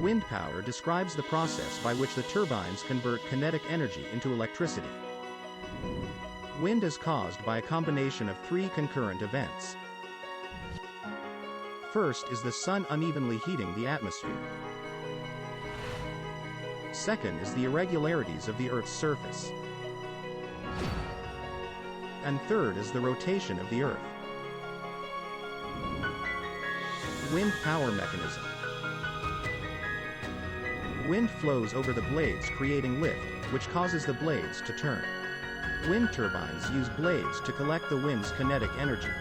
Wind power describes the process by which the turbines convert kinetic energy into electricity. Wind is caused by a combination of three concurrent events. First is the sun unevenly heating the atmosphere. Second is the irregularities of the Earth's surface. And third is the rotation of the Earth. Wind power mechanism. Wind flows over the blades, creating lift, which causes the blades to turn. Wind turbines use blades to collect the wind's kinetic energy.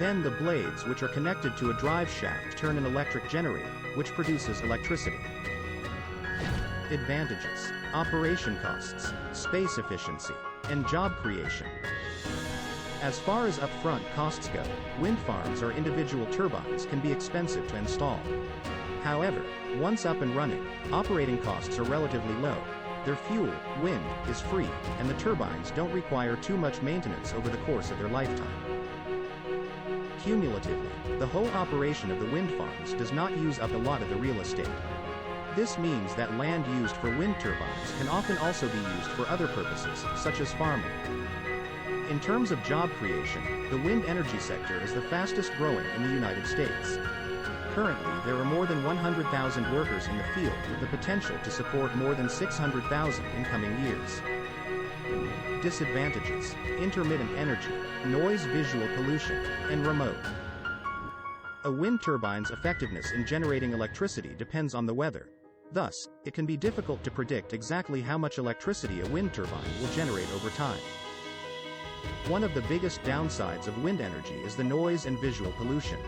Then the blades, which are connected to a drive shaft, turn an electric generator, which produces electricity. Advantages: operation costs, space efficiency, and job creation. As far as upfront costs go, wind farms or individual turbines can be expensive to install. However, once up and running, operating costs are relatively low. Their fuel, wind, is free, and the turbines don't require too much maintenance over the course of their lifetime. Cumulatively, the whole operation of the wind farms does not use up a lot of the real estate. This means that land used for wind turbines can often also be used for other purposes, such as farming. In terms of job creation, the wind energy sector is the fastest growing in the United States. Currently, there are more than 100,000 workers in the field, with the potential to support more than 600,000 in coming years. Disadvantages: intermittent energy, noise, visual pollution, and remote. A wind turbine's effectiveness in generating electricity depends on the weather. Thus, it can be difficult to predict exactly how much electricity a wind turbine will generate over time. One of the biggest downsides of wind energy is the noise and visual pollution.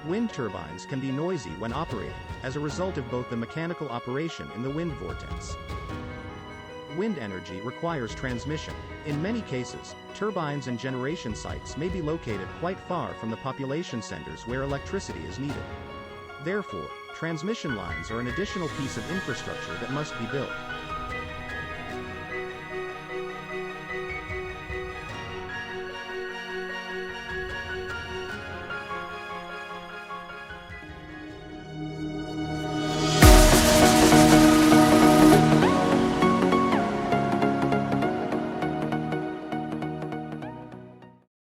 Wind turbines can be noisy when operating, as a result of both the mechanical operation and the wind vortex. Wind energy requires transmission. In many cases, turbines and generation sites may be located quite far from the population centers where electricity is needed. Therefore, transmission lines are an additional piece of infrastructure that must be built.